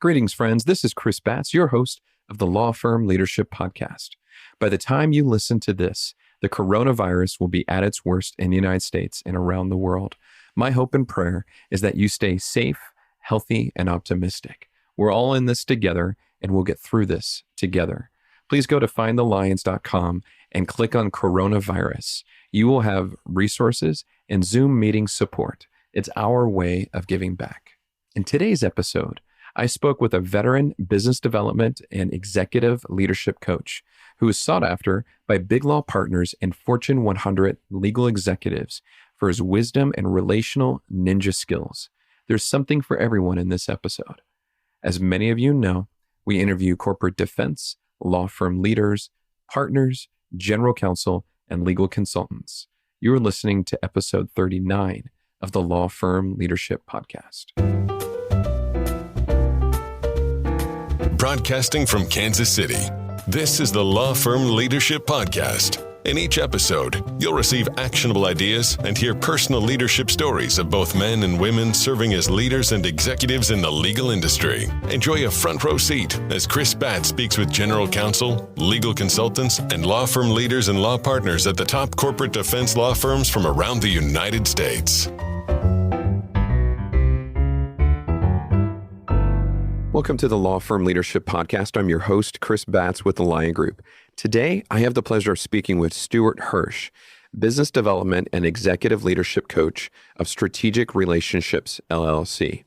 Greetings, friends. This is Chris Batts, your host of the Law Firm Leadership Podcast. By the time you listen to this, the coronavirus will be at its worst in the United States and around the world. My hope and prayer is that you stay safe, healthy, and optimistic. We're all in this together, and we'll get through this together. Please go to findthelions.com and click on coronavirus. You will have resources and Zoom meeting support. It's our way of giving back. In today's episode, I spoke with a veteran business development and executive leadership coach who is sought after by big law partners and Fortune 100 legal executives for his wisdom and relational ninja skills. There's something for everyone in this episode. As many of you know, we interview corporate defense, law firm leaders, partners, general counsel, and legal consultants. You are listening to episode 39 of the Law Firm Leadership Podcast. Broadcasting from Kansas City, this is the Law Firm Leadership Podcast. In each episode, you'll receive actionable ideas and hear personal leadership stories of both men and women serving as leaders and executives in the legal industry. Enjoy a front row seat as Chris Batts speaks with general counsel, legal consultants, and law firm leaders and law partners at the top corporate defense law firms from around the United States. Welcome to the Law Firm Leadership Podcast. I'm your host, Chris Batts with the Lion Group. Today, I have the pleasure of speaking with Stewart Hirsch, Business Development and Executive Leadership Coach of Strategic Relationships, LLC.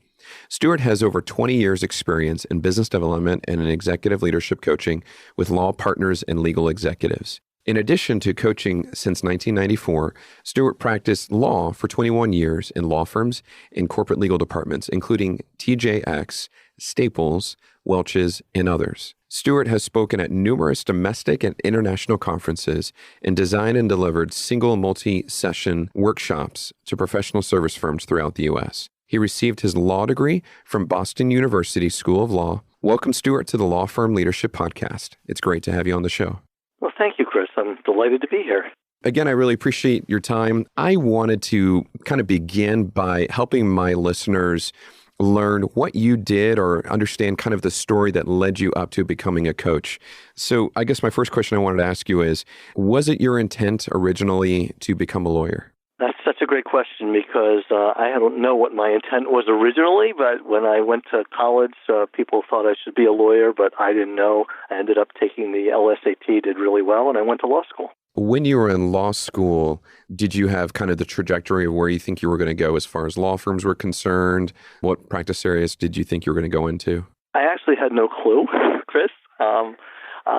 Stewart has over 20 years experience in business development and in executive leadership coaching with law partners and legal executives. In addition to coaching since 1994, Stewart practiced law for 21 years in law firms and corporate legal departments, including TJX, Staples, Welch's, and others. Stewart has spoken at numerous domestic and international conferences and designed and delivered single multi-session workshops to professional service firms throughout the U.S. He received his law degree from Boston University School of Law. Welcome, Stewart, to the Law Firm Leadership Podcast. It's great to have you on the show. Well, thank you, Chris. I'm delighted to be here. Again, I really appreciate your time. I wanted to kind of begin by helping my listeners learn what you did or understand kind of the story that led you up to becoming a coach. So I guess my first question I wanted to ask you is, was it your intent originally to become a lawyer? That's such a great question because I don't know what my intent was originally, but when I went to college, people thought I should be a lawyer, but I didn't know. I ended up taking the LSAT, did really well, and I went to law school. When you were in law school, did you have kind of the trajectory of where you think you were going to go as far as law firms were concerned? What practice areas did you think you were going to go into? I actually had no clue, Chris.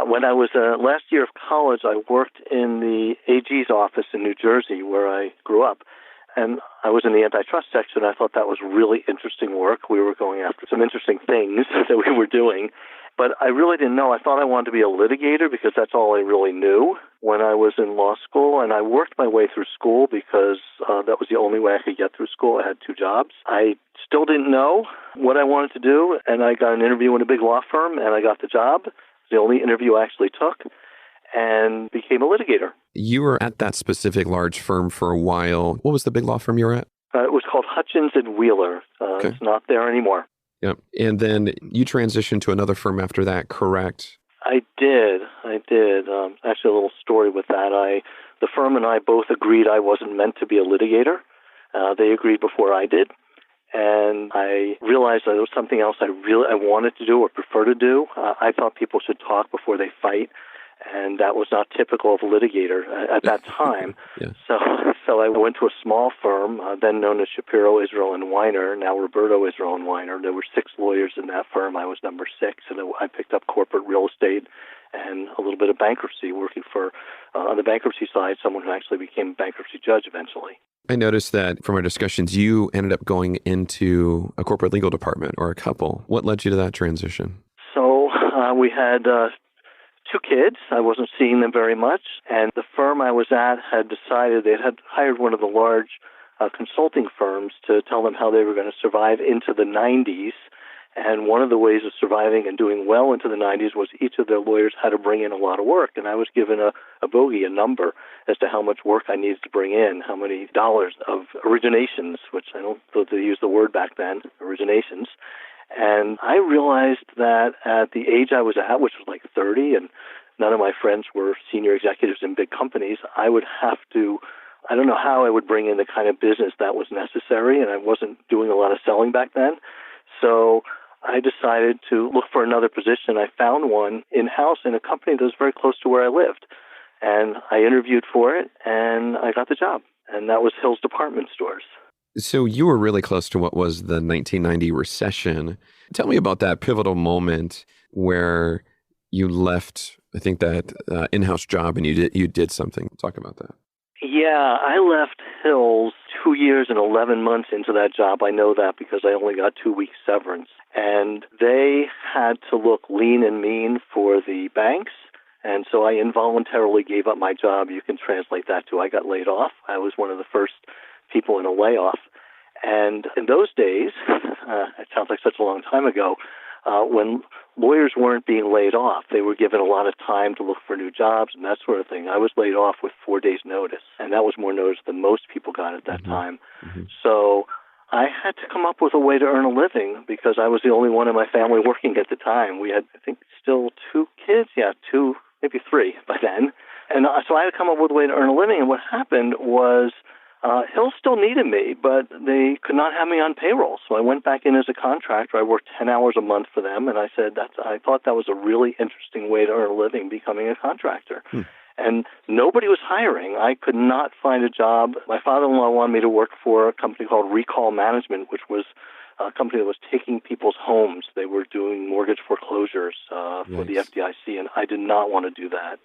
When I was last year of college, I worked in the AG's office in New Jersey, where I grew up. And I was in the antitrust section. I thought that was really interesting work. We were going after some interesting things that we were doing. But I really didn't know. I thought I wanted to be a litigator because that's all I really knew when I was in law school. And I worked my way through school because that was the only way I could get through school. I had two jobs. I still didn't know what I wanted to do. And I got an interview in a big law firm, and I got the job. It was the only interview I actually took, and became a litigator. You were at that specific large firm for a while. What was the big law firm you were at? It was called Hutchins and Wheeler. Okay. It's not there anymore. Yep. And then you transitioned to another firm after that, correct? I did. Actually, a little story with that. The firm and I both agreed I wasn't meant to be a litigator. They agreed before I did. And I realized that there was something else I wanted to do or prefer to do. I thought people should talk before they fight. And that was not typical of a litigator at that time. Yeah. So I went to a small firm, then known as Shapiro, Israel, and Weiner, now Roberto, Israel, and Weiner. There were 6 lawyers in that firm. I was number 6, and I picked up corporate real estate and a little bit of bankruptcy, working for, on the bankruptcy side, someone who actually became a bankruptcy judge eventually. I noticed that from our discussions, you ended up going into a corporate legal department, or a couple. What led you to that transition? So we had 2 kids. I wasn't seeing them very much. And the firm I was at had decided they had hired one of the large consulting firms to tell them how they were going to survive into the 90s. And one of the ways of surviving and doing well into the 90s was each of their lawyers had to bring in a lot of work. And I was given a bogey, a number, as to how much work I needed to bring in, how many dollars of originations, which I don't know if they used the word back then, originations. And I realized that at the age I was at, which was like 30, and none of my friends were senior executives in big companies, I would have to, I don't know how I would bring in the kind of business that was necessary, and I wasn't doing a lot of selling back then. So I decided to look for another position. I found one in-house in a company that was very close to where I lived. And I interviewed for it, and I got the job. And that was Hill's Department Stores. So you were really close to what was the 1990 recession. Tell me about that pivotal moment where you left, I think, that in-house job and you did something. Talk about that. Yeah, I left Hill's 2 years and 11 months into that job. I know that because I only got 2 weeks severance. And they had to look lean and mean for the banks. And so I involuntarily gave up my job. You can translate that to I got laid off. I was one of the first people in a layoff. And in those days, it sounds like such a long time ago, when lawyers weren't being laid off, they were given a lot of time to look for new jobs and that sort of thing. I was laid off with 4 days' notice, and that was more notice than most people got at that time. So I had to come up with a way to earn a living because I was the only one in my family working at the time. We had, I think, still 2 kids. Yeah, 2, maybe 3 by then. And so I had to come up with a way to earn a living. And what happened was Hill still needed me, but they could not have me on payroll. So I went back in as a contractor. I worked 10 hours a month for them. And I said, I thought that was a really interesting way to earn a living, becoming a contractor. And nobody was hiring. I could not find a job. My father-in-law wanted me to work for a company called Recall Management, which was a company that was taking people's homes. They were doing mortgage foreclosures for the FDIC, and I did not want to do that.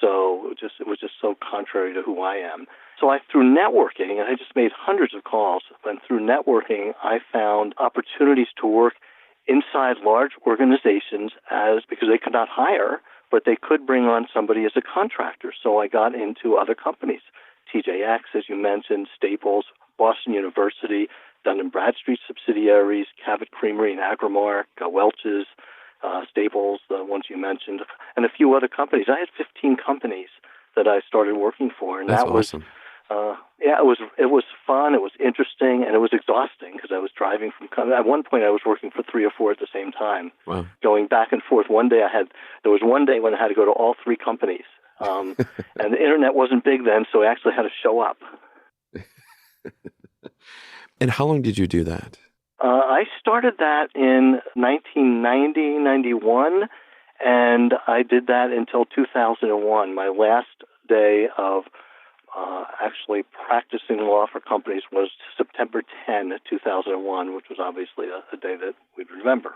So it was just so contrary to who I am. So through networking, and I just made hundreds of calls, and through networking, I found opportunities to work inside large organizations because they could not hire, but they could bring on somebody as a contractor. So I got into other companies, TJX, as you mentioned, Staples, Boston University, Dun & Bradstreet subsidiaries, Cabot Creamery and Agrimark, Welch's, Staples, the ones you mentioned, and a few other companies. I had 15 companies that I started working for, and That's that was awesome. It was fun, it was interesting, and it was exhausting because I was driving from. At one point, I was working for 3 or 4 at the same time, going back and forth. There was one day when I had to go to all 3 companies, and the internet wasn't big then, so I actually had to show up. And how long did you do that? I started that in 1990, 91, and I did that until 2001. My last day of actually practicing law for companies was September 10, 2001, which was obviously a day that we'd remember.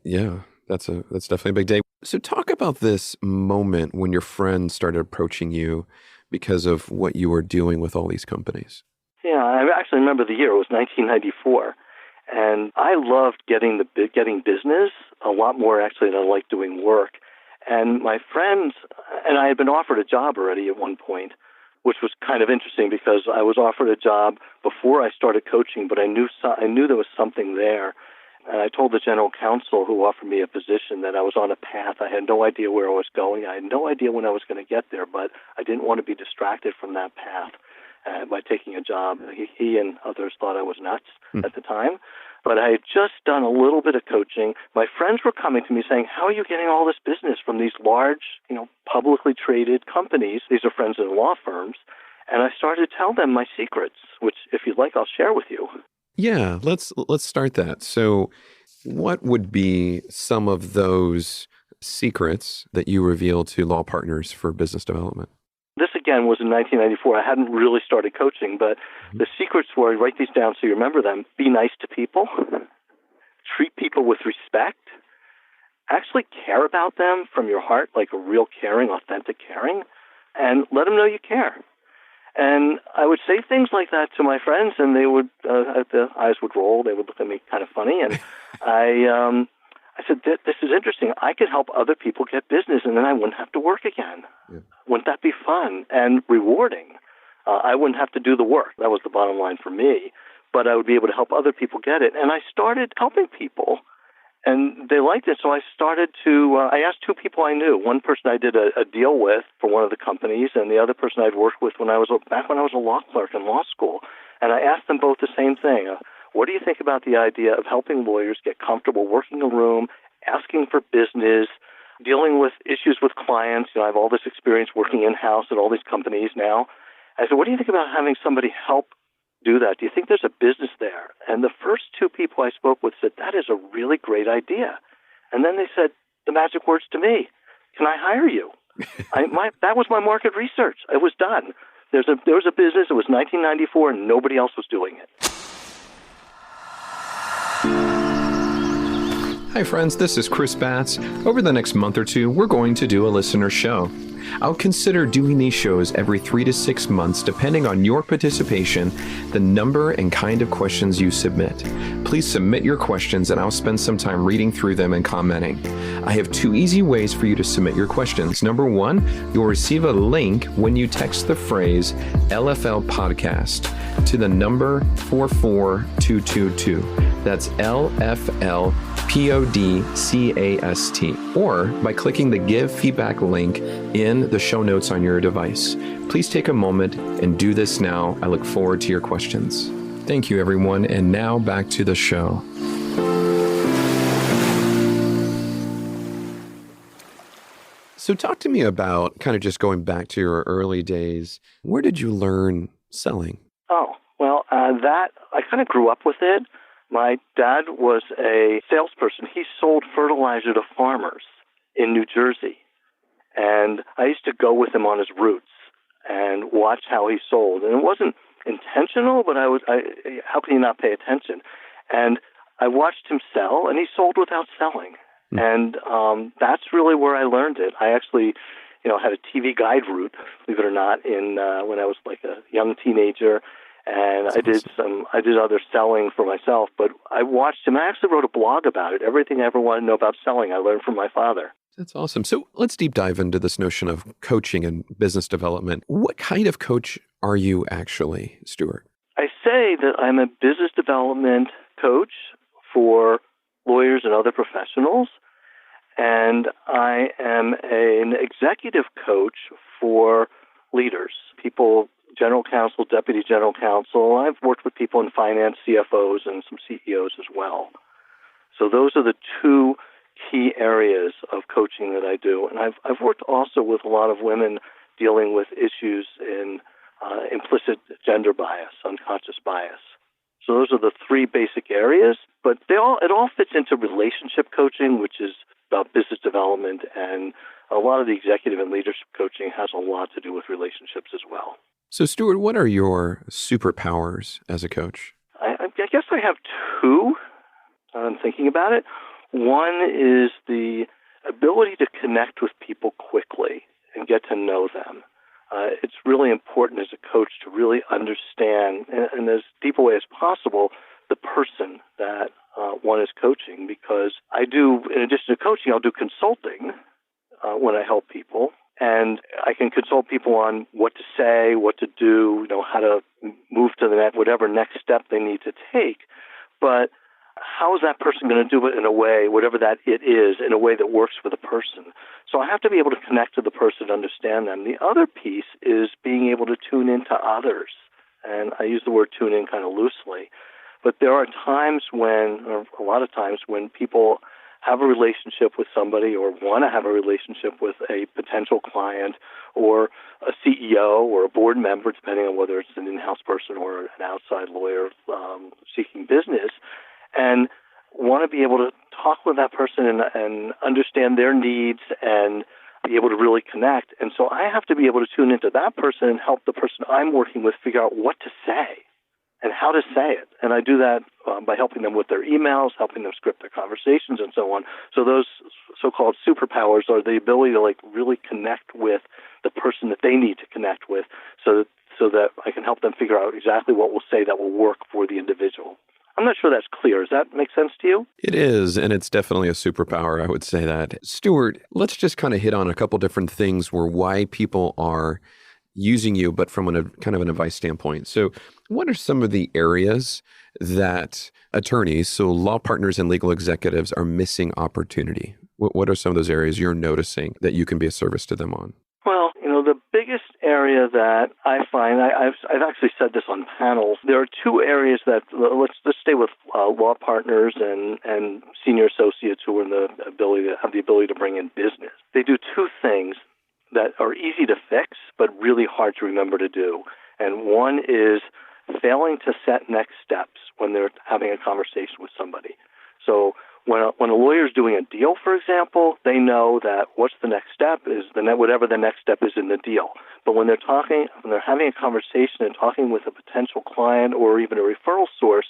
Yeah, that's definitely a big day. So talk about this moment when your friends started approaching you because of what you were doing with all these companies. Yeah, I actually remember the year. It was 1994. And I loved getting business a lot more, actually, than I liked doing work. And my friends, and I had been offered a job already at one point, which was kind of interesting because I was offered a job before I started coaching, but I knew there was something there. And I told the general counsel who offered me a position that I was on a path. I had no idea where I was going. I had no idea when I was going to get there, but I didn't want to be distracted from that path by taking a job. He and others thought I was nuts at the time. But I had just done a little bit of coaching. My friends were coming to me saying, how are you getting all this business from these large, publicly traded companies? These are friends in law firms. And I started to tell them my secrets, which, if you'd like, I'll share with you. Yeah, let's start that. So what would be some of those secrets that you reveal to law partners for business development? This, again, was in 1994. I hadn't really started coaching, but the secrets were, write these down so you remember them, be nice to people, treat people with respect, actually care about them from your heart, like a real caring, authentic caring, and let them know you care. And I would say things like that to my friends, and they would, the eyes would roll, they would look at me kind of funny, and I said, this is interesting. I could help other people get business, and then I wouldn't have to work again. Yeah. Wouldn't that be fun and rewarding? I wouldn't have to do the work. That was the bottom line for me. But I would be able to help other people get it. And I started helping people, and they liked it. So I started to, I asked 2 people I knew. One person I did a deal with for one of the companies, and the other person I'd worked with back when I was a law clerk in law school. And I asked them both the same thing. what do you think about the idea of helping lawyers get comfortable working a room, asking for business, dealing with issues with clients? I have all this experience working in-house at all these companies now. I said, what do you think about having somebody help do that? Do you think there's a business there? And the first two people I spoke with said, that is a really great idea. And then they said the magic words to me, can I hire you? That was my market research. It was done. There was a business. It was 1994, and nobody else was doing it. Hi friends, this is Chris Batts. Over the next month or two, we're going to do a listener show. I'll consider doing these shows every 3 to 6 months, depending on your participation, the number and kind of questions you submit. Please submit your questions and I'll spend some time reading through them and commenting. I have 2 easy ways for you to submit your questions. Number 1, you'll receive a link when you text the phrase LFL podcast to the number 44222. That's LFL PODCAST, or by clicking the Give Feedback link in the show notes on your device. Please take a moment and do this now. I look forward to your questions. Thank you, everyone. And now back to the show. So talk to me about kind of just going back to your early days. Where did you learn selling? That I kind of grew up with it. My dad was a salesperson. He sold fertilizer to farmers in New Jersey. And I used to go with him on his routes and watch how he sold. And it wasn't intentional, but how can you not pay attention? And I watched him sell, and he sold without selling. And that's really where I learned it. I actually, had a TV guide route, believe it or not, when I was like a young teenager. And I did other selling for myself, but I watched him. I actually wrote a blog about it. Everything I ever wanted to know about selling, I learned from my father. That's awesome. So let's deep dive into this notion of coaching and business development. What kind of coach are you actually, Stewart? I say that I'm a business development coach for lawyers and other professionals, and I am an executive coach for leaders, people, general counsel, deputy general counsel. I've worked with people in finance, CFOs, and some CEOs as well. So those are the 2 key areas of coaching that I do. And I've worked also with a lot of women dealing with issues in implicit gender bias, unconscious bias. So those are the 3 basic areas. But it all fits into relationship coaching, which is about business development, and a lot of the executive and leadership coaching has a lot to do with relationships as well. So, Stewart, what are your superpowers as a coach? I guess I have 2. I'm thinking about it. One is the ability to connect with people quickly and get to know them. It's really important as a coach to really understand, in as deep a way as possible, the person that one is coaching, because I do, in addition to coaching, I'll do consulting when I help people. And I can consult people on what to say, what to do, how to move to the whatever next step they need to take. But how is that person going to do it in a way, whatever that it is, in a way that works for the person? So I have to be able to connect to the person, understand them. The other piece is being able to tune into others. And I use the word tune in kind of loosely. But there are times or a lot of times when people have a relationship with somebody or want to have a relationship with a potential client or a CEO or a board member, depending on whether it's an in-house person or an outside lawyer seeking business, and want to be able to talk with that person and understand their needs and be able to really connect. And so I have to be able to tune into that person and help the person I'm working with figure out what to say and how to say it. And I do that by helping them with their emails, helping them script their conversations, and so on. So those so-called superpowers are the ability to really connect with the person that they need to connect with, so that I can help them figure out exactly what we'll say that will work for the individual. I'm not sure that's clear. Does that make sense to you? It is, and it's definitely a superpower, I would say that. Stewart, let's just kind of hit on a couple different things why people are using you, but from a kind of an advice standpoint. So what are some of the areas that attorneys, so law partners and legal executives, are missing opportunity? What are some of those areas you're noticing that you can be a service to them on? Well, the biggest area area that I find, I've actually said this on panels, there are two areas that, let's stay with law partners and senior associates who are have the ability to bring in business. They do two things that are easy to fix, but really hard to remember to do. And one is failing to set next steps when they're having a conversation with somebody. So when a lawyer's doing a deal, for example, they know that what's the next step is whatever the next step is in the deal. But when they're having a conversation and talking with a potential client or even a referral source,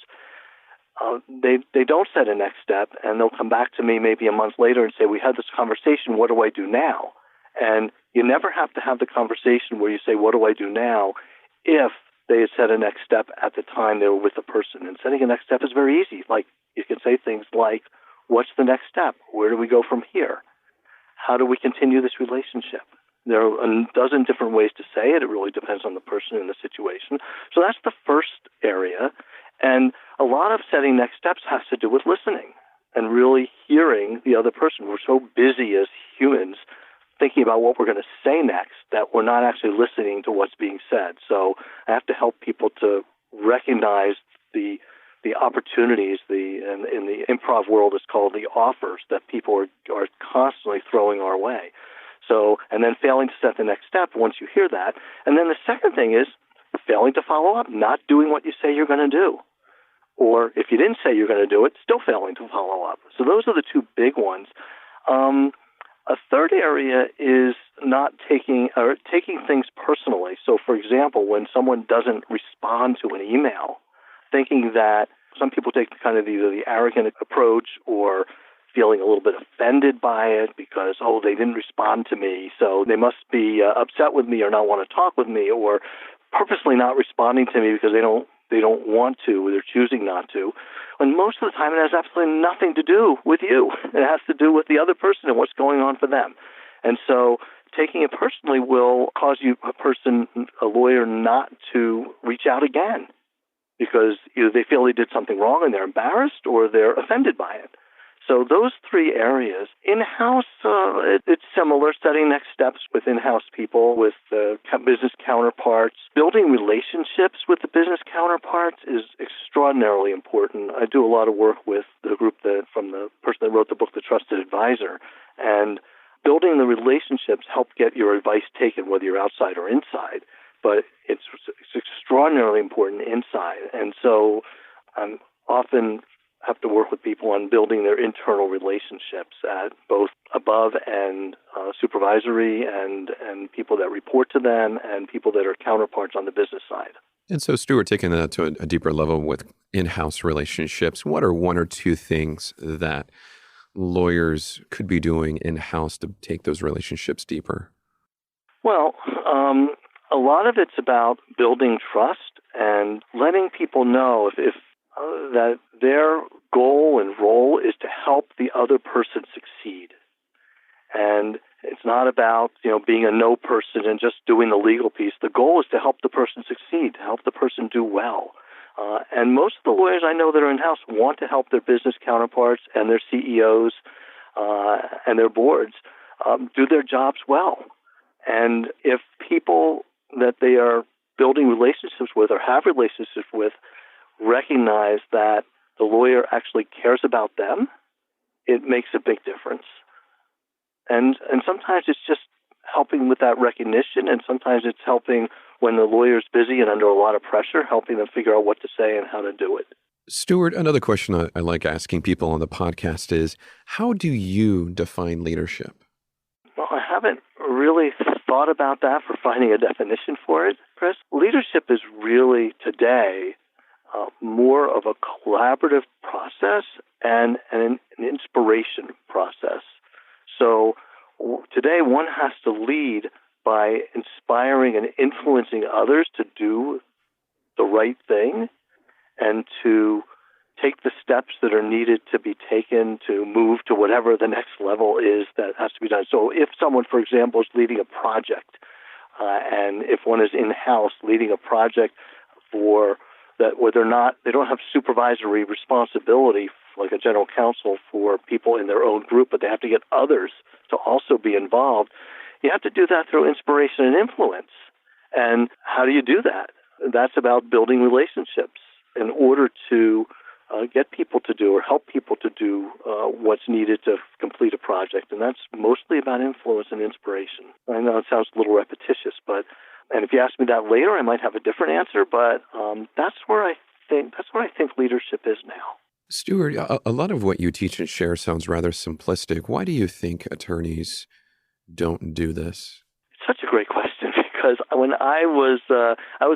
they don't set a next step, and they'll come back to me maybe a month later and say, we had this conversation, what do I do now? And you never have to have the conversation where you say, what do I do now, if they had set a next step at the time they were with the person. And setting a next step is very easy. Like, you can say things like, what's the next step? Where do we go from here? How do we continue this relationship? There are a dozen different ways to say it. It really depends on the person and the situation. So that's the first area. And a lot of setting next steps has to do with listening and really hearing the other person. We're so busy as humans thinking about what we're going to say next that we're not actually listening to what's being said. So I have to help people to recognize the opportunities, in the improv world it's called the offers that people are constantly throwing our way. So, and then failing to set the next step once you hear that. And then the second thing is failing to follow up, not doing what you say you're going to do. Or if you didn't say you're going to do it, still failing to follow up. So those are the two big ones. A third area is not taking things personally. So, for example, when someone doesn't respond to an email, thinking that some people take kind of either the arrogant approach or feeling a little bit offended by it because, they didn't respond to me, so they must be upset with me or not want to talk with me, or purposely not responding to me because they don't want to, or they're choosing not to. And most of the time it has absolutely nothing to do with you. It has to do with the other person and what's going on for them. And so taking it personally will cause a lawyer, not to reach out again because either they feel they did something wrong and they're embarrassed or they're offended by it. So those three areas. In-house, it's similar, setting next steps with in-house people, with business counterparts. Building relationships with the business counterparts is extraordinarily important. I do a lot of work with the group from the person that wrote the book, The Trusted Advisor, and building the relationships help get your advice taken, whether you're outside or inside. But it's extraordinarily important inside. And so I'm often have to work with people on building their internal relationships at both above and supervisory and people that report to them and people that are counterparts on the business side. And so, Stewart, taking that to a deeper level with in-house relationships, what are one or two things that lawyers could be doing in-house to take those relationships deeper? Well, a lot of it's about building trust and letting people know if that their goal and role is to help the other person succeed. And it's not about, being a no person and just doing the legal piece. The goal is to help the person succeed, to help the person do well. And most of the lawyers I know that are in-house want to help their business counterparts and their CEOs and their boards do their jobs well. And if people that they are building relationships with or have relationships with recognize that the lawyer actually cares about them, it makes a big difference. And sometimes it's just helping with that recognition, and sometimes it's helping when the lawyer's busy and under a lot of pressure, helping them figure out what to say and how to do it. Stewart, another question I like asking people on the podcast is, how do you define leadership? Well, I haven't really thought about that for finding a definition for it, Chris. Leadership is really, today, more of a collaborative process and an inspiration process. So today one has to lead by inspiring and influencing others to do the right thing and to take the steps that are needed to be taken to move to whatever the next level is that has to be done. So if someone, for example, is leading a project, and if one is in-house leading a project for that where they don't have supervisory responsibility like a general counsel for people in their own group, but they have to get others to also be involved, you have to do that through inspiration and influence. And how do you do that? That's about building relationships in order to get people to do or help people to do what's needed to complete a project. And that's mostly about influence and inspiration. I know it sounds a little repetitious, and if you ask me that later, I might have a different answer, but that's where I think leadership is now. Stewart, a lot of what you teach and share sounds rather simplistic. Why do you think attorneys don't do this? It's such a great question, because when I was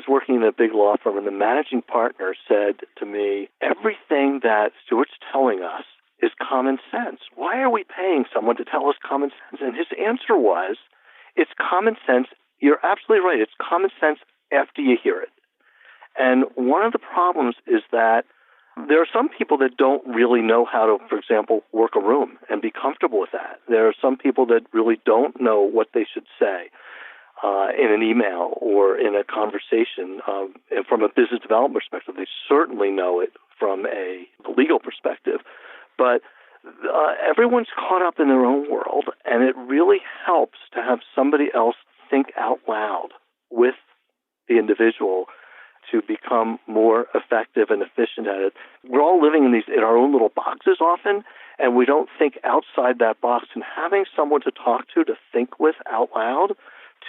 working in a big law firm, and the managing partner said to me, everything that Stewart's telling us is common sense. Why are we paying someone to tell us common sense? And his answer was, it's common sense. You're absolutely right. It's common sense after you hear it. And one of the problems is that there are some people that don't really know how to, for example, work a room and be comfortable with that. There are some people that really don't know what they should say in an email or in a conversation. And from a business development perspective, they certainly know it from a legal perspective. But everyone's caught up in their own world, and it really helps to have somebody else think out loud with the individual to become more effective and efficient at it. We're all living in our own little boxes often, and we don't think outside that box. And having someone to talk to think with out loud,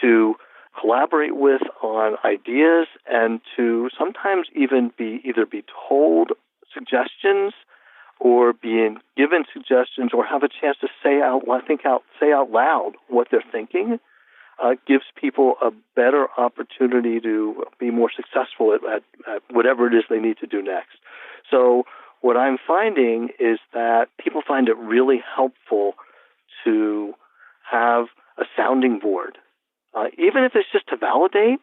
to collaborate with on ideas, and to sometimes even either be told suggestions or being given suggestions, or have a chance to say out loud what they're thinking, gives people a better opportunity to be more successful at whatever it is they need to do next. So what I'm finding is that people find it really helpful to have a sounding board, even if it's just to validate,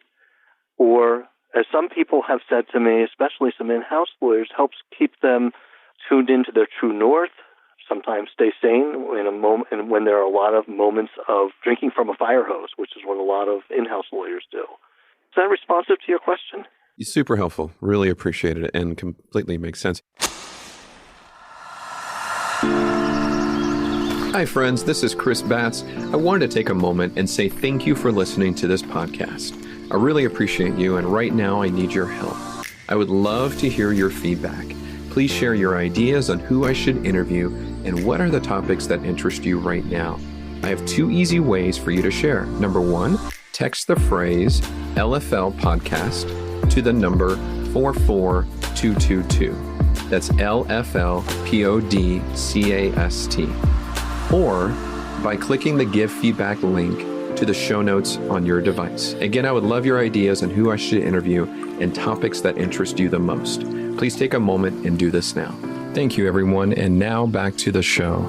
or as some people have said to me, especially some in-house lawyers, helps keep them tuned into their true north, sometimes stay sane in a moment, and when there are a lot of moments of drinking from a fire hose, which is what a lot of in-house lawyers do. Is that responsive to your question? Super helpful. Really appreciate it, and completely makes sense. Hi, friends. This is Chris Batts. I wanted to take a moment and say thank you for listening to this podcast. I really appreciate you, and right now I need your help. I would love to hear your feedback. Please share your ideas on who I should interview and what are the topics that interest you right now. I have 2 easy ways for you to share. Number 1, text the phrase LFL podcast to the number 44222. That's LFL PODCAST. Or by clicking the Give Feedback link to the show notes on your device. Again, I would love your ideas on who I should interview and topics that interest you the most. Please take a moment and do this now. Thank you, everyone. And now back to the show.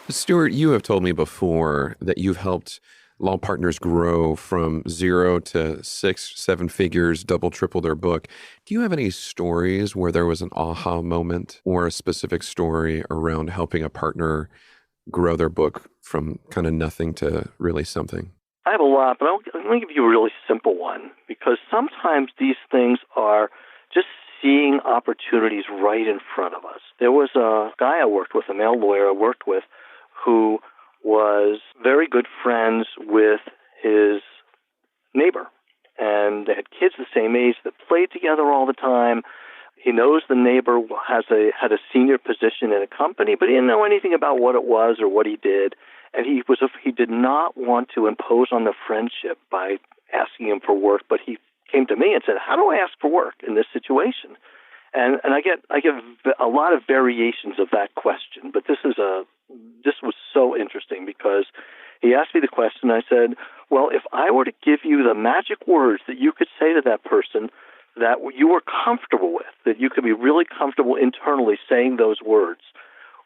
Stewart, you have told me before that you've helped law partners grow from 0 to 6, 7 figures, double, triple their book. Do you have any stories where there was an aha moment or a specific story around helping a partner grow their book from kind of nothing to really something? I have a lot, but let me give you a really simple one, because sometimes these things are just seeing opportunities right in front of us. There was a guy I worked with, a male lawyer I worked with, who was very good friends with his neighbor. And they had kids the same age that played together all the time. He knows the neighbor had a senior position in a company, but he didn't know anything about what it was or what he did. And he did not want to impose on the friendship by asking him for work, but he came to me and said, "How do I ask for work in this situation?" And I get a lot of variations of that question, but this was so interesting because he asked me the question. I said, "Well, if I were to give you the magic words that you could say to that person that you were comfortable with, that you could be really comfortable internally saying those words,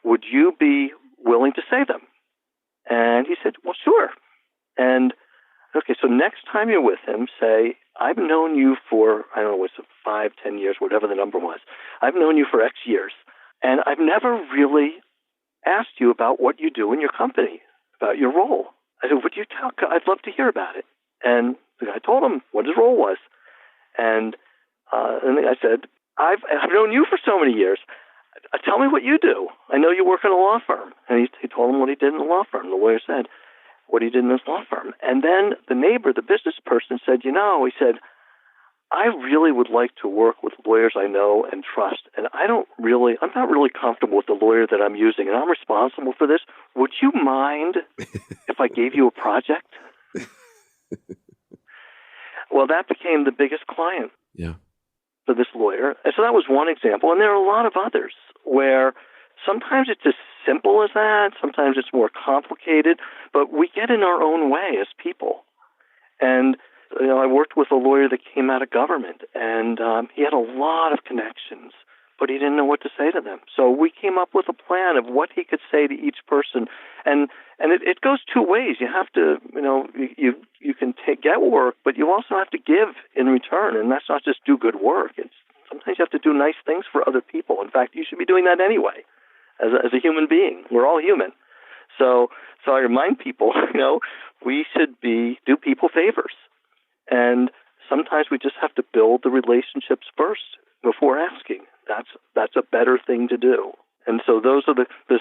would you be willing to say them?" And he said, "Well, sure." And okay, so next time you're with him, say, "I've known you for, I don't know, was it 5, 10 years, whatever the number was. I've known you for X years, and I've never really asked you about what you do in your company, about your role." I said, "Would you tell? I'd love to hear about it." And the guy told him what his role was. And I said, I've known you for so many years. Tell me what you do. I know you work in a law firm." And he told him what he did in the law firm. The lawyer said, what he did in his law firm. And then the neighbor, the business person, said, he said, I really would like to work with lawyers I know and trust, and I'm not really comfortable with the lawyer that I'm using, and I'm responsible for this. Would you mind if I gave you a project? Well, that became the biggest client for this lawyer. And so that was one example, and there are a lot of others where sometimes it's as simple as that, sometimes it's more complicated, but we get in our own way as people. And I worked with a lawyer that came out of government, and he had a lot of connections, but he didn't know what to say to them. So we came up with a plan of what he could say to each person, and it goes two ways. You have to, you can get work, but you also have to give in return, and that's not just do good work. Sometimes you have to do nice things for other people. In fact, you should be doing that anyway, as a human being. We're all human. So I remind people, we should do people favors. And sometimes we just have to build the relationships first before asking. That's a better thing to do. And so those are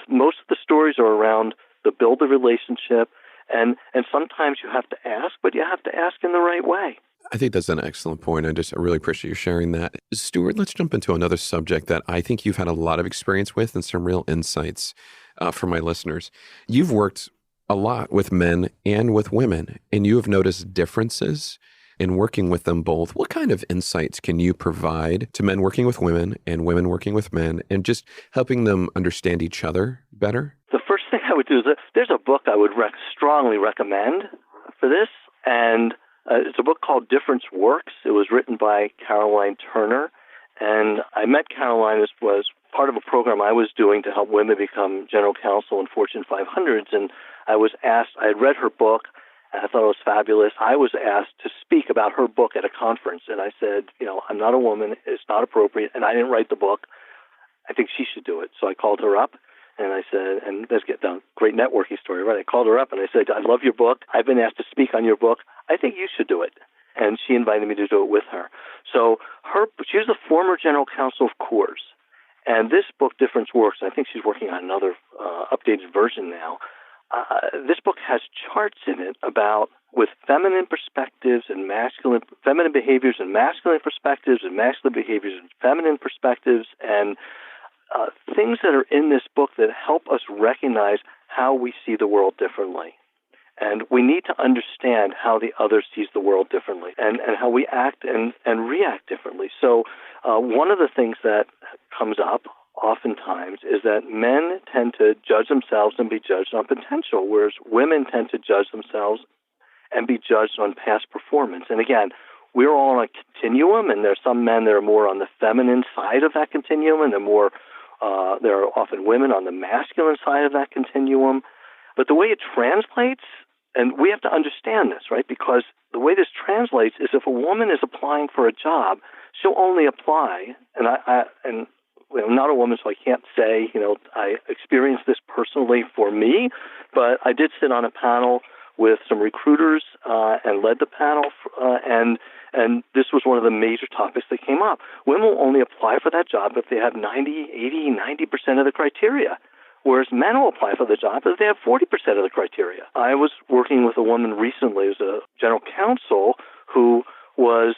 most of the stories are around the build the relationship, and sometimes you have to ask, but you have to ask in the right way. I think that's an excellent point. I really appreciate you sharing that. Stewart, let's jump into another subject that I think you've had a lot of experience with and some real insights for my listeners. You've worked a lot with men and with women, and you have noticed differences in working with them both. What kind of insights can you provide to men working with women and women working with men, and just helping them understand each other better? The first thing I would do is there's a book I would strongly recommend for this, and it's a book called Difference Works. It was written by Caroline Turner, and I met Caroline as was part of a program I was doing to help women become general counsel in Fortune 500s, and I was asked, I had read her book, and I thought it was fabulous. I was asked to speak about her book at a conference, and I said, I'm not a woman, it's not appropriate, and I didn't write the book. I think she should do it. So I called her up, and I said, and let's get down, great networking story, right? I called her up, and I said, I love your book. I've been asked to speak on your book. I think you should do it. And she invited me to do it with her. So she was the former general counsel of Coors, and this book, Difference Works, and I think she's working on another updated version now. This book has charts in it with feminine perspectives and feminine behaviors and masculine perspectives and masculine behaviors and feminine perspectives, and things that are in this book that help us recognize how we see the world differently. And we need to understand how the other sees the world differently and how we act and react differently. So one of the things that comes up oftentimes is that men tend to judge themselves and be judged on potential, whereas women tend to judge themselves and be judged on past performance. And again, we're all on a continuum, and there's some men that are more on the feminine side of that continuum, and there are often women on the masculine side of that continuum. But the way it translates, and we have to understand this, right? Because the way this translates is if a woman is applying for a job, she'll only apply, and I'm not a woman, so I can't say, I experienced this personally for me, but I did sit on a panel with some recruiters and led the panel, and this was one of the major topics that came up. Women will only apply for that job if they have 90% of the criteria, whereas men will apply for the job if they have 40% of the criteria. I was working with a woman recently who's a general counsel who was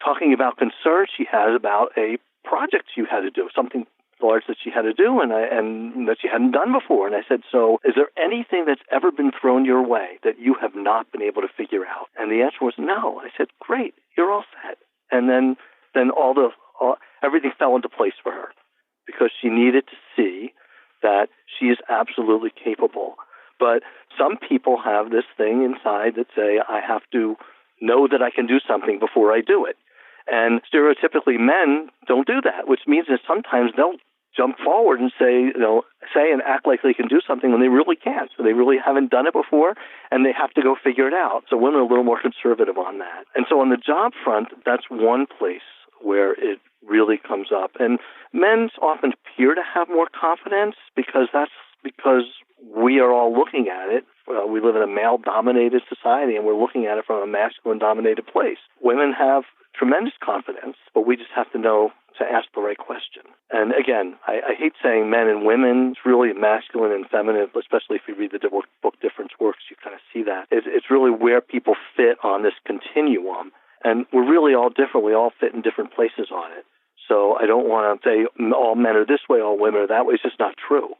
talking about concerns she has about a project she had to do, something large that she had to do and that she hadn't done before. And I said, so is there anything that's ever been thrown your way that you have not been able to figure out? And the answer was no. I said, great, you're all set. And then everything fell into place for her because she needed to see that she is absolutely capable. But some people have this thing inside that say, I have to know that I can do something before I do it. And stereotypically, men don't do that, which means that sometimes they'll jump forward and say and act like they can do something when they really can't. So they really haven't done it before, and they have to go figure it out. So women are a little more conservative on that. And so on the job front, that's one place where it really comes up. And men often appear to have more confidence because we are all looking at it. We live in a male-dominated society, and we're looking at it from a masculine-dominated place. Women have tremendous confidence, but we just have to know to ask the right question. And again, I hate saying men and women. It's really masculine and feminine, especially if you read the book Difference Works, you kind of see that. It's really where people fit on this continuum. And we're really all different. We all fit in different places on it. So I don't want to say all men are this way, all women are that way. It's just not true.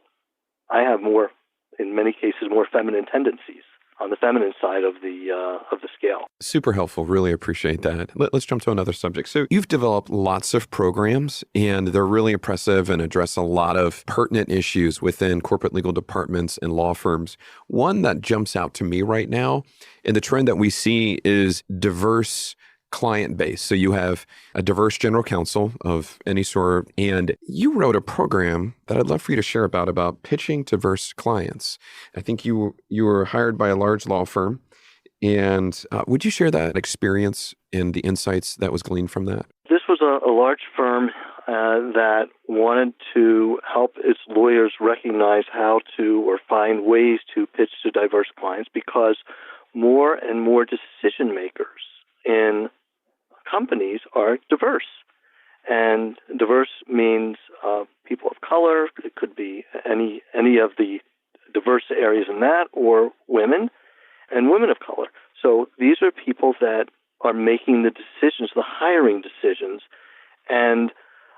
I have more, in many cases, more feminine tendencies on the feminine side of the scale. Super helpful. Really appreciate that. Let's jump to another subject. So you've developed lots of programs, and they're really impressive and address a lot of pertinent issues within corporate legal departments and law firms. One that jumps out to me right now, and the trend that we see is diverse client base. So you have a diverse general counsel of any sort, and you wrote a program that I'd love for you to share about pitching diverse clients. I think you were hired by a large law firm, and would you share that experience and the insights that was gleaned from that? This was a large firm that wanted to help its lawyers recognize how to or find ways to pitch to diverse clients, because more and more decision makers in companies are diverse. And diverse means people of color. It could be any of the diverse areas in that, or women and women of color. So these are people that are making the decisions, the hiring decisions. And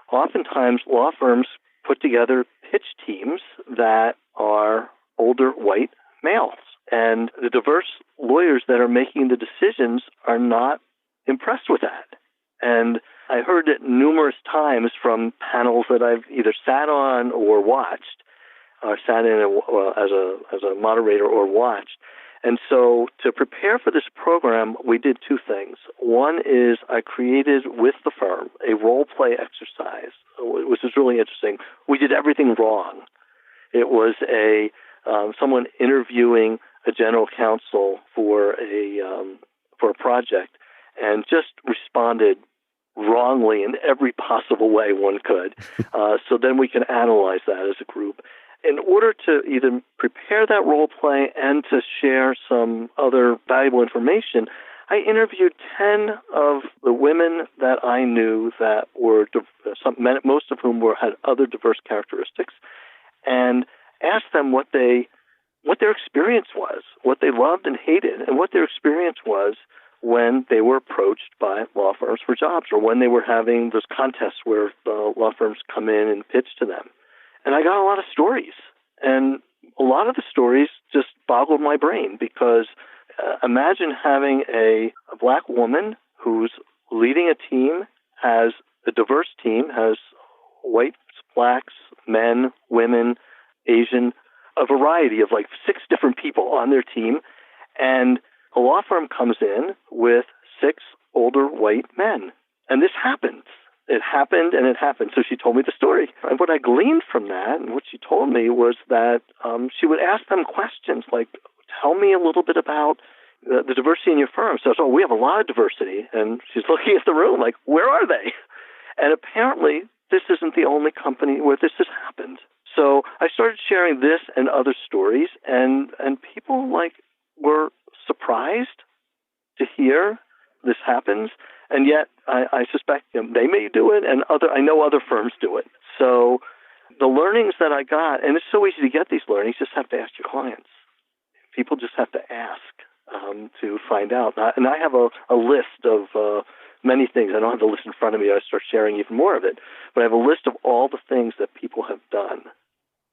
oftentimes law firms put together pitch teams that are older white males. And the diverse lawyers that are making the decisions are not impressed with that. And I heard it numerous times from panels that I've either sat on or watched, or sat in as a moderator or watched. And so to prepare for this program, we did two things. One is I created with the firm a role-play exercise, which is really interesting. We did everything wrong. It was someone interviewing a general counsel for a project, and just responded wrongly in every possible way one could. So then we can analyze that as a group. In order to either prepare that role play and to share some other valuable information, I interviewed 10 of the women that I knew that were, most of whom had other diverse characteristics, and asked them what their experience was, what they loved and hated, and what their experience was when they were approached by law firms for jobs, or when they were having those contests where law firms come in and pitch to them. And I got a lot of stories. And a lot of the stories just boggled my brain, because imagine having a black woman who's leading a team, has a diverse team, has whites, blacks, men, women, Asian, a variety of like 6 different people on their team. And a law firm comes in with 6 older white men. And this happens. It happened, and it happened. So she told me the story. And what I gleaned from that, and what she told me, was that she would ask them questions like, tell me a little bit about the diversity in your firm. So, we have a lot of diversity. And she's looking at the room like, where are they? And apparently, this isn't the only company where this has happened. So I started sharing this and other stories, and people were surprised to hear this happens, and yet I suspect they may do it, and I know other firms do it. So the learnings that I got, and it's so easy to get these learnings, you just have to ask your clients. People just have to ask to find out. And I have a list of many things. I don't have the list in front of me. I start sharing even more of it. But I have a list of all the things that people have done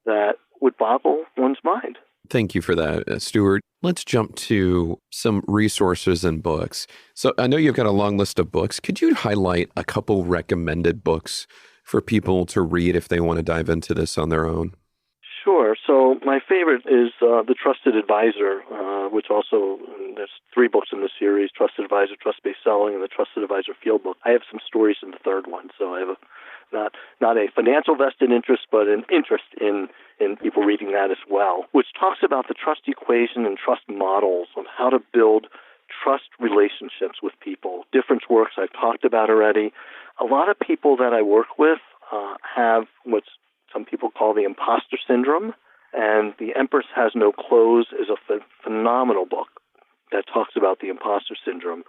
that would boggle one's mind. Thank you for that, Stewart. Let's jump to some resources and books. So I know you've got a long list of books. Could you highlight a couple recommended books for people to read if they want to dive into this on their own? Sure. So my favorite is The Trusted Advisor, which also, there's 3 books in the series, Trusted Advisor, Trust-Based Selling, and the Trusted Advisor Field Book. I have some stories in the third one, so I have not a financial vested interest, but an interest in people reading that as well, which talks about the trust equation and trust models on how to build trust relationships with people. Difference Works I've talked about already. A lot of people that I work with have what some people call the imposter syndrome, and The Empress Has No Clothes is a phenomenal book that talks about the imposter syndrome.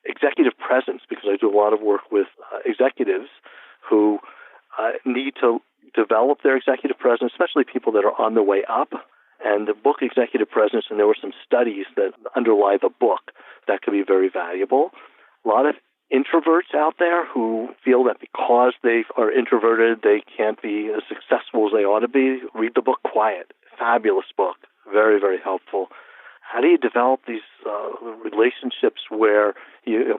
Executive Presence, because I do a lot of work with executives who need to develop their executive presence, especially people that are on the way up. And the book Executive Presence, and there were some studies that underlie the book that could be very valuable. A lot of introverts out there who feel that because they are introverted, they can't be as successful as they ought to be. Read the book Quiet. Fabulous book. Very, very helpful. How do you develop these relationships where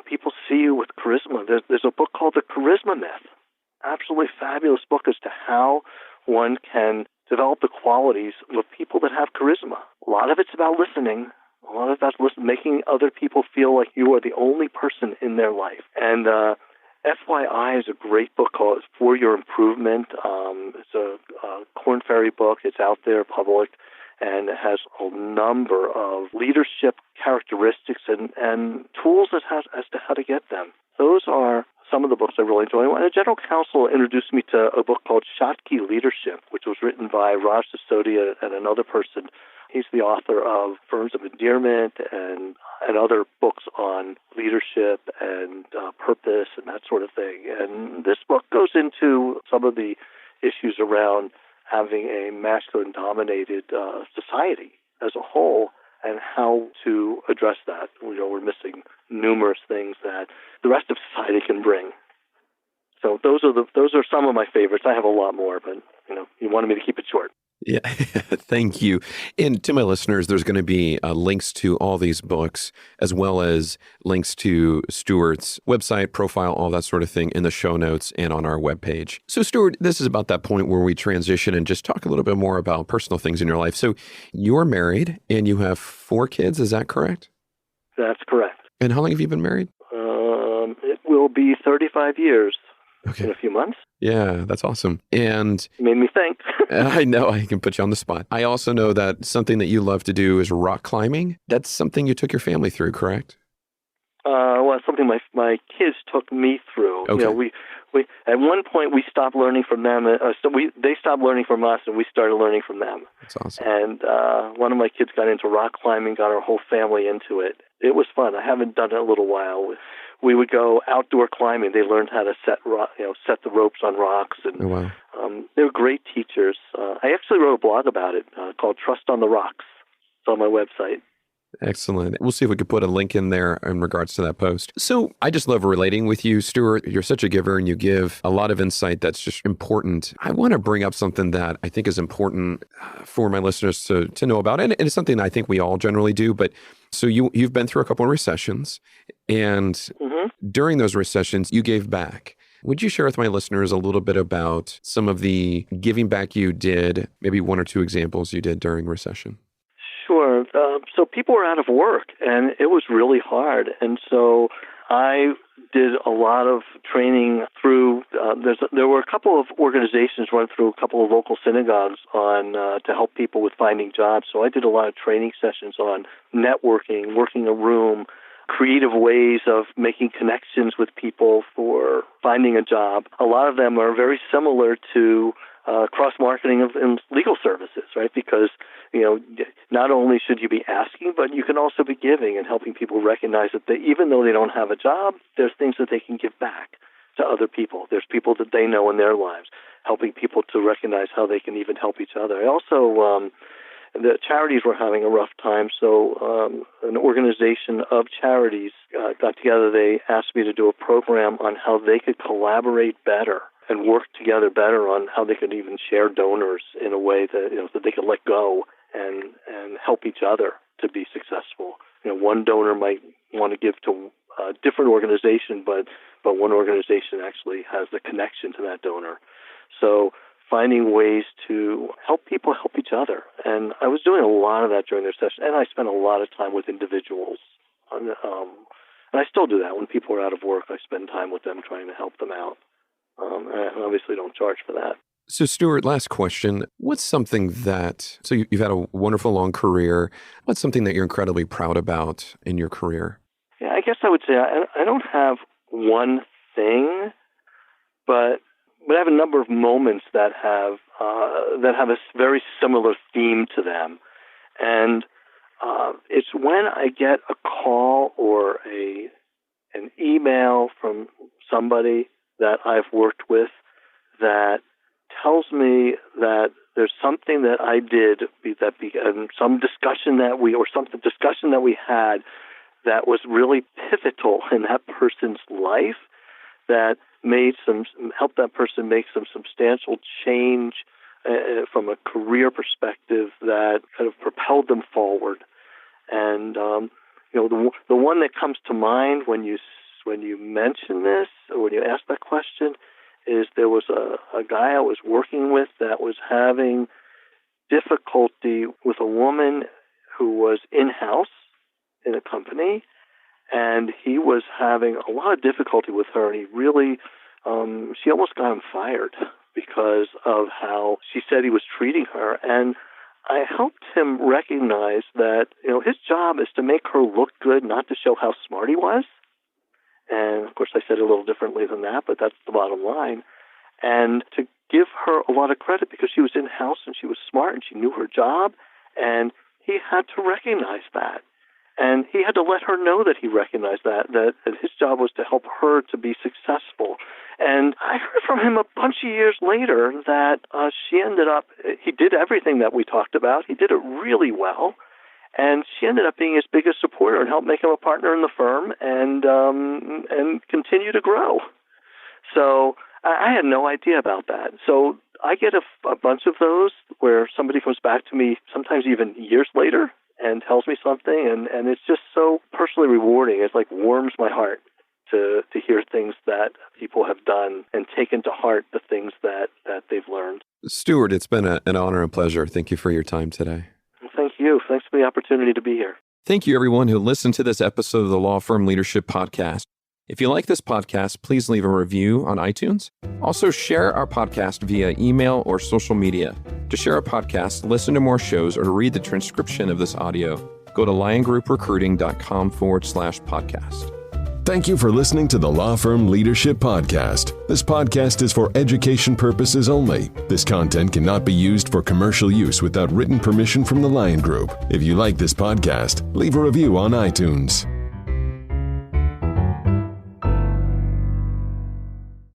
people see you with charisma? There's a book called The Charisma Myth. Absolutely fabulous book as to how one can develop the qualities of people that have charisma. A lot of it's about listening. A lot of that's making other people feel like you are the only person in their life. And FYI is a great book called For Your Improvement. It's a Korn Ferry book. It's out there, public, and it has a number of leadership characteristics and tools as to how to get them. Those are some of the books I really enjoy. And a general counsel introduced me to a book called Shotki Leadership, which was written by Raj Sisodia and another person. He's the author of Terms of Endearment and other books on leadership and purpose and that sort of thing. And this book goes into some of the issues around having a masculine-dominated society as a whole and how to address that. We're missing numerous things that the rest of society can bring. So those are some of my favorites. I have a lot more, but you wanted me to keep it short. Yeah, thank you. And to my listeners, there's going to be links to all these books, as well as links to Stewart's website, profile, all that sort of thing in the show notes and on our webpage. So Stewart, this is about that point where we transition and just talk a little bit more about personal things in your life. So you're married and you have 4 kids, is that correct? That's correct. And how long have you been married? It will be 35 years. Okay. In a few months. Yeah, that's awesome. And made me think. I know I can put you on the spot. I also know that something that you love to do is rock climbing. That's something you took your family through, correct? Well, it's something my kids took me through. Okay. We at one point we stopped learning from them. They stopped learning from us, and we started learning from them. That's awesome. And one of my kids got into rock climbing, got our whole family into it. It was fun. I haven't done it in a little while. We would go outdoor climbing. They learned how to set the ropes on rocks, and oh, wow. They were great teachers. I actually wrote a blog about it called Trust on the Rocks. It's on my website. Excellent. We'll see if we could put a link in there in regards to that post. So I just love relating with you, Stewart. You're such a giver and you give a lot of insight that's just important. I want to bring up something that I think is important for my listeners to know about. And it's something I think we all generally do. But so you've been through a couple of recessions, and during those recessions, you gave back. Would you share with my listeners a little bit about some of the giving back you did, maybe 1 or 2 examples you did during recession? Sure. So people were out of work, and it was really hard. And so I did a lot of training through. There were a couple of organizations run through a couple of local synagogues on to help people with finding jobs. So I did a lot of training sessions on networking, working a room, creative ways of making connections with people for finding a job. A lot of them are very similar to cross-marketing in legal services, right? Because, not only should you be asking, but you can also be giving and helping people recognize that even though they don't have a job, there's things that they can give back to other people. There's people that they know in their lives, helping people to recognize how they can even help each other. I also, the charities were having a rough time, so an organization of charities got together. They asked me to do a program on how they could collaborate better and work together better on how they could even share donors in a way that that they could let go and help each other to be successful. One donor might want to give to a different organization, but one organization actually has the connection to that donor. So finding ways to help people help each other. And I was doing a lot of that during their session, and I spent a lot of time with individuals. And I still do that. When people are out of work, I spend time with them trying to help them out. And I obviously don't charge for that. So, Stewart, last question. What's something so you've had a wonderful long career. What's something that you're incredibly proud about in your career? Yeah, I guess I would say I don't have one thing, but I have a number of moments that have a very similar theme to them. And it's when I get a call or an email from somebody that I've worked with that tells me that there's something that I did, some discussion that we had that was really pivotal in that person's life, that helped that person make some substantial change from a career perspective that kind of propelled them forward. And the one that comes to mind when you mention this, or when you ask that question, is there was a guy I was working with that was having difficulty with a woman who was in-house in a company, and he was having a lot of difficulty with her, and he really, she almost got him fired because of how she said he was treating her. And I helped him recognize that, his job is to make her look good, not to show how smart he was. And, of course, I said it a little differently than that, but that's the bottom line. And to give her a lot of credit because she was in-house and she was smart and she knew her job, and he had to recognize that. And he had to let her know that he recognized that his job was to help her to be successful. And I heard from him a bunch of years later that he did everything that we talked about. He did it really well. And she ended up being his biggest supporter and helped make him a partner in the firm and continue to grow. So I had no idea about that. So I get a bunch of those where somebody comes back to me sometimes even years later and tells me something, and it's just so personally rewarding. It's like warms my heart to hear things that people have done and taken to heart the things that they've learned. Stewart, it's been an honor and pleasure. Thank you for your time today. Thank you. Thanks for the opportunity to be here. Thank you, everyone who listened to this episode of the Law Firm Leadership Podcast. If you like this podcast, please leave a review on iTunes. Also, share our podcast via email or social media. To share our podcast, listen to more shows, or to read the transcription of this audio, go to liongroup.recruiting.com/podcast. Thank you for listening to the Law Firm Leadership Podcast. This podcast is for education purposes only. This content cannot be used for commercial use without written permission from the Lion Group. If you like this podcast, leave a review on iTunes.